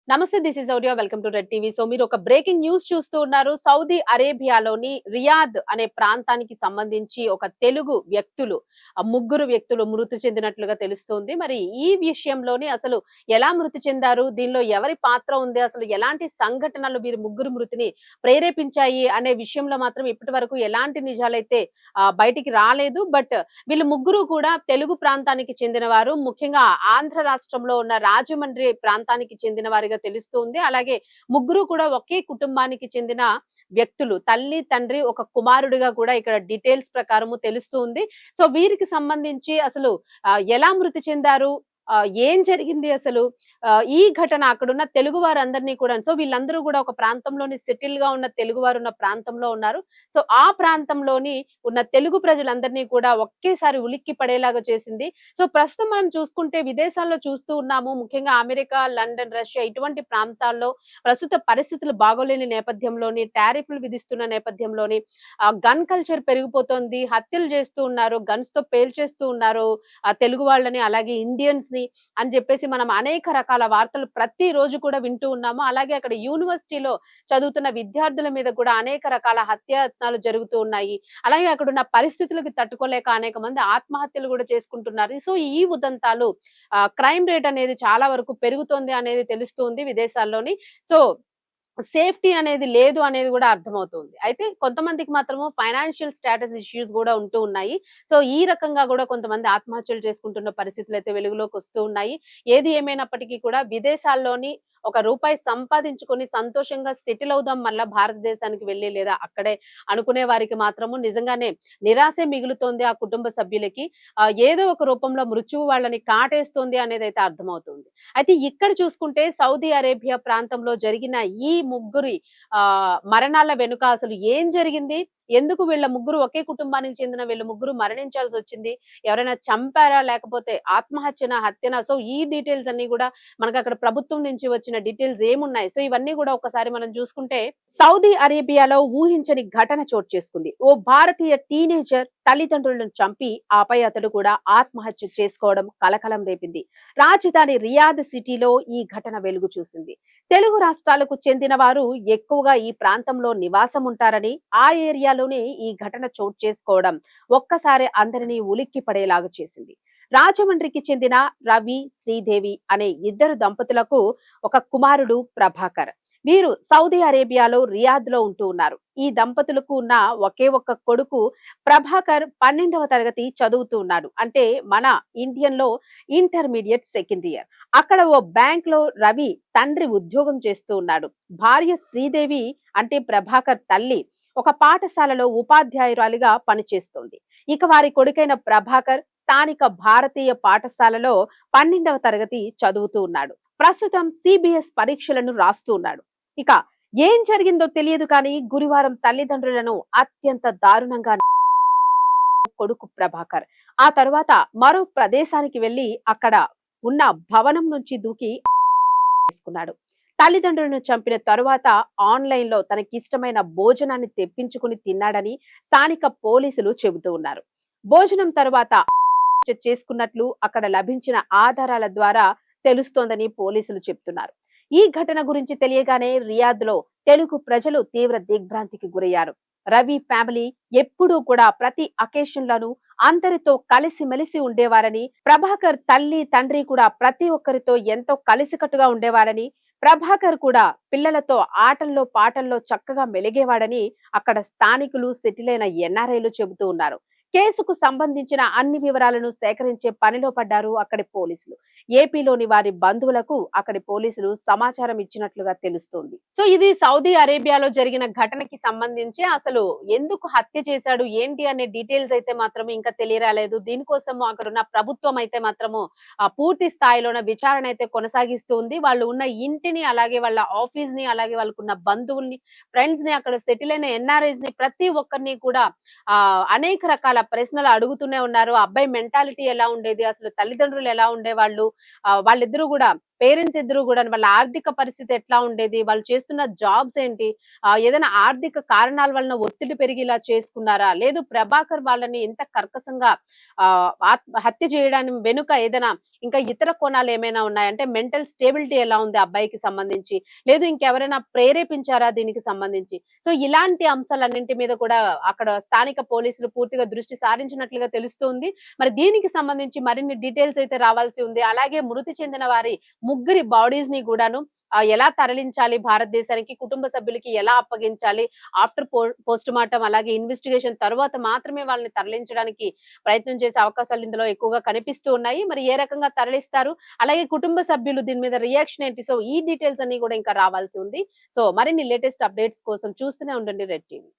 నమస్తే, this is audio. Welcome to Red TV. So మీరు ఒక బ్రేకింగ్ న్యూస్ చూస్తూ ఉన్నారు. సౌదీ అరేబియాలోని రియాద్ అనే ప్రాంతానికి సంబంధించి ఒక తెలుగు వ్యక్తులు ముగ్గురు వ్యక్తులు మృతి చెందినట్లుగా తెలుస్తుంది. మరి ఈ విషయంలోని అసలు ఎలా మృతి చెందారు? దీనిలో ఎవరి పాత్ర ఉంది? అసలు ఎలాంటి సంఘటనలు వీరి ముగ్గురు మృతిని ప్రేరేపించాయి అనే విషయంలో మాత్రం ఇప్పటి వరకు ఎలాంటి నిజాలైతే బయటికి రాలేదు. బట్ వీళ్ళు ముగ్గురు కూడా తెలుగు ప్రాంతానికి చెందినవారు. ముఖ్యంగా ఆంధ్ర రాష్ట్రంలో ఉన్న రాజమండ్రి ప్రాంతానికి చెందిన వారిగా తెలుస్తుంది. అలాగే ముగ్గురు కూడా ఒకే కుటుంబానికి చెందిన వ్యక్తులు. తల్లి, తండ్రి, ఒక కుమారుడిగా కూడా ఇక్కడ డీటెయిల్స్ ప్రకారము తెలుస్తుంది. సో వీరికి సంబంధించి అసలు ఎలా మృతి చెందారు? ఏం జరిగింది అసలు? ఈ ఘటన అక్కడున్న తెలుగు వారందరినీ కూడా, సో వీళ్ళందరూ కూడా ఒక ప్రాంతంలోని సెటిల్ గా ఉన్న తెలుగు వారు ఉన్న ప్రాంతంలో ఉన్నారు. సో ఆ ప్రాంతంలోని ఉన్న తెలుగు ప్రజలందరినీ కూడా ఒకేసారి ఉలిక్కి పడేలాగా చేసింది. సో ప్రస్తుతం మనం చూసుకుంటే విదేశాల్లో చూస్తూ ఉన్నాము. ముఖ్యంగా అమెరికా, లండన్, రష్యా ఇటువంటి ప్రాంతాల్లో ప్రస్తుత పరిస్థితులు బాగోలేని నేపథ్యంలోని, టారిఫ్లు విధిస్తున్న నేపథ్యంలోని గన్ కల్చర్ పెరిగిపోతోంది. హత్యలు చేస్తూ ఉన్నారు. గన్స్ తో పేల్చేస్తూ ఉన్నారు తెలుగు వాళ్ళని, అలాగే ఇండియన్స్ ని అని చెప్పేసి మనం అనేక రకాల వార్తలు ప్రతిరోజు కూడా వింటూ ఉన్నాము. అలాగే అక్కడ యూనివర్సిటీలో చదువుతున్న విద్యార్థుల మీద కూడా అనేక రకాల హత్యాయత్నాలు జరుగుతూ ఉన్నాయి. అలాగే అక్కడున్న పరిస్థితులకు తట్టుకోలేక అనేక మంది ఆత్మహత్యలు కూడా చేసుకుంటున్నారు. సో ఈ ఉదంతాలు క్రైమ్ రేట్ అనేది చాలా వరకు పెరుగుతోంది అనేది తెలుస్తుంది విదేశాల్లోని. సో సేఫ్టీ అనేది లేదు అనేది కూడా అర్థమవుతుంది. అయితే కొంతమందికి మాత్రము ఫైనాన్షియల్ స్టేటస్ ఇష్యూస్ గూడా ఉంటూ ఉన్నాయి. సో ఈ రకంగా గూడా కొంతమంది ఆత్మహత్యలు చేసుకుంటున్న పరిస్థితులైతే వెలుగులోకొస్తూ ఉన్నాయి. ఏది ఏమైనప్పటికీ కూడా విదేశాల్లోని ఒక రూపాయి సంపాదించుకొని సంతోషంగా సెటిల్ అవుదాం మళ్ళా భారతదేశానికి వెళ్లి, లేదా అక్కడే అనుకునే వారికి మాత్రము నిజంగానే నిరాశే మిగులుతోంది ఆ కుటుంబ సభ్యులకి. ఏదో ఒక రూపంలో మృత్యువు వాళ్ళని కాటేస్తోంది అనేదైతే అర్థమవుతుంది. అయితే ఇక్కడ చూసుకుంటే సౌదీ అరేబియా ప్రాంతంలో జరిగిన ఈ ముగ్గురి మరణాల వెనుక అసలు ఏం జరిగింది? ఎందుకు వీళ్ళ ముగ్గురు ఒకే కుటుంబానికి చెందిన వీళ్ళ ముగ్గురు మరణించాల్సొచ్చింది? ఎవరైనా చంపారా? లేకపోతే ఆత్మహత్యనా? హత్యనా? సో ఈ డీటెయిల్స్ అన్నీ గూడా మనకక్కడ ప్రభుత్వం నుంచి వచ్చిన డీటెయిల్స్ ఏమున్నాయి? సో ఇవన్నీ గూడా ఒకసారి మనం చూసుకుంటే సౌదీ అరేబియాలో ఊహించని ఘటన చోటు చేసుకుంది. ఓ భారతీయ టీనేజర్ తల్లిదండ్రులను చంపి ఆపై అతడు కూడా ఆత్మహత్య చేసుకోవడం కలకలం రేపింది. రాజధాని రియాద్ సిటీలో ఈ ఘటన వెలుగు చూసింది. తెలుగు రాష్ట్రాలకు చెందిన వారు ఎక్కువగా ఈ ప్రాంతంలో నివాసం ఉంటారని, ఆ ఏరియాలోనే ఈ ఘటన చోటు చేసుకోవడం ఒక్కసారి అందరినీ ఉలిక్కి పడేలాగా చేసింది. రాజమండ్రికి చెందిన రవి, శ్రీదేవి అనే ఇద్దరు దంపతులకు ఒక కుమారుడు ప్రభాకర్. వీరు సౌదీ అరేబియాలో రియాద్ లో ఉంటూ ఉన్నారు. ఈ దంపతులకు ఉన్న ఒకే ఒక్క కొడుకు ప్రభాకర్ 12వ తరగతి చదువుతూ ఉన్నాడు. అంటే మన ఇండియన్ లో ఇంటర్మీడియట్ సెకండ్ ఇయర్. అక్కడ ఓ బ్యాంక్ లో రవి తండ్రి ఉద్యోగం చేస్తూ ఉన్నాడు. భార్య శ్రీదేవి అంటే ప్రభాకర్ తల్లి ఒక పాఠశాలలో ఉపాధ్యాయురాలిగా పనిచేస్తోంది. ఇక వారి కొడుకైన ప్రభాకర్ స్థానిక భారతీయ పాఠశాలలో 12వ తరగతి చదువుతూ ఉన్నాడు. ప్రస్తుతం సిబిఎస్ పరీక్షలను రాస్తూ ఉన్నాడు. ఇక ఏం జరిగిందో తెలియదు కానీ గురువారం తల్లిదండ్రులను అత్యంత దారుణంగా కొడుకు ప్రభాకర్ ఆ తరువాత మరో ప్రదేశానికి వెళ్లి అక్కడ ఉన్న భవనం నుంచి దూకి చేసుకున్నాడు. తల్లిదండ్రులను చంపిన తరువాత ఆన్లైన్ లో తనకిష్టమైన భోజనాన్ని తెప్పించుకుని తిన్నాడని స్థానిక పోలీసులు చెబుతూ ఉన్నారు. భోజనం తరువాత చేసుకున్నట్లు అక్కడ లభించిన ఆధారాల ద్వారా తెలుస్తోందని పోలీసులు చెప్తున్నారు. ఈ ఘటన గురించి తెలియగానే రియాద్ లో తెలుగు ప్రజలు తీవ్ర దిగ్భ్రాంతికి గురయ్యారు. రవి ఫ్యామిలీ ఎప్పుడూ కూడా ప్రతి అకేషన్ లను అందరితో కలిసిమెలిసి ఉండేవారని, ప్రభాకర్ తల్లి తండ్రి కూడా ప్రతి ఒక్కరితో ఎంతో కలిసికట్టుగా ఉండేవారని, ప్రభాకర్ కూడా పిల్లలతో ఆటల్లో పాటల్లో చక్కగా మెలిగేవాడని అక్కడ స్థానికులు, సెటిల్ అయిన ఎన్ఆర్ఐలు చెబుతూ ఉన్నారు. కేసుకు సంబంధించిన అన్ని వివరాలను సేకరించే పనిలో పడ్డారు అక్కడి పోలీసులు. ఏపీలోని వారి బంధువులకు అక్కడి పోలీసులు సమాచారం ఇచ్చినట్లుగా తెలుస్తోంది. సో ఇది సౌదీ అరేబియాలో జరిగిన ఘటనకి సంబంధించి అసలు ఎందుకు హత్య చేశాడు ఏంటి అనే డీటెయిల్స్ అయితే మాత్రం ఇంకా తెలియరాలేదు. దీనికోసం అక్కడ ఉన్న ప్రభుత్వం అయితే మాత్రము పూర్తి స్థాయిలోన విచారణ అయితే కొనసాగిస్తూ ఉంది. వాళ్ళు ఉన్న ఇంటిని, అలాగే వాళ్ళ ఆఫీస్ ని, అలాగే వాళ్ళకున్న బంధువుల్ని, ఫ్రెండ్స్ ని, అక్కడ సెటిల్ అయిన ఎన్ఆర్ఐస్ ని ప్రతి ఒక్కరిని కూడా అనేక రకాల ప్రశ్నలు అడుగుతూనే ఉన్నారు. అబ్బాయి మెంటాలిటీ ఎలా ఉండేది, అసలు తల్లిదండ్రులు ఎలా ఉండేవాళ్ళు, వాళ్ళిద్దరూ కూడా పేరెంట్స్ ఇద్దరు కూడా వాళ్ళ ఆర్థిక పరిస్థితి ఎట్లా ఉండేది? వాళ్ళు చేస్తున్న జాబ్స్ ఏంటి? ఏదైనా ఆర్థిక కారణాల వలన ఒత్తిడి పెరిగి ఇలా చేసుకున్నారా? లేదు ప్రభాకర్ వాళ్ళని ఇంత కర్కశంగా హత్య చేయడానికి వెనుక ఏదైనా ఇంకా ఇతర కోణాలు ఏమైనా ఉన్నాయా? అంటే మెంటల్ స్టేబిలిటీ ఎలా ఉంది ఆ అబ్బాయికి సంబంధించి? లేదు ఇంకెవరైనా ప్రేరేపించారా దీనికి సంబంధించి? సో ఇలాంటి అంశాలన్నింటి మీద కూడా అక్కడ స్థానిక పోలీసులు పూర్తిగా దృష్టి సారించినట్లుగా తెలుస్తుంది. మరి దీనికి సంబంధించి మరిన్ని డీటెయిల్స్ అయితే రావాల్సి ఉంది. అలాగే మృతి చెందిన వారి ముగ్గురి బాడీస్‌ని గూడాను ఎలా తరలించాలి భారతదేశానికి, కుటుంబ సభ్యులకి ఎలా అప్పగించాలి, ఆఫ్టర్ పోస్ట్‌మార్టం అలాగే ఇన్వెస్టిగేషన్ తరువాత మాత్రమే వాళ్ళని తరలించడానికి ప్రయత్నం చేసే అవకాశాలు ఇందులో ఎక్కువగా కనిపిస్తూ ఉన్నాయి. మరి ఏ రకంగా తరలిస్తారు? అలాగే కుటుంబ సభ్యులు దీని మీద రియాక్షన్ ఏంటి? సో ఈ డీటెయిల్స్ అన్నీ గూడా ఇంకా రావాల్సి ఉంది. సో మరిన్ని లేటెస్ట్ అప్‌డేట్స్ కోసం చూస్తూనే ఉండండి రెడ్ టీవీ.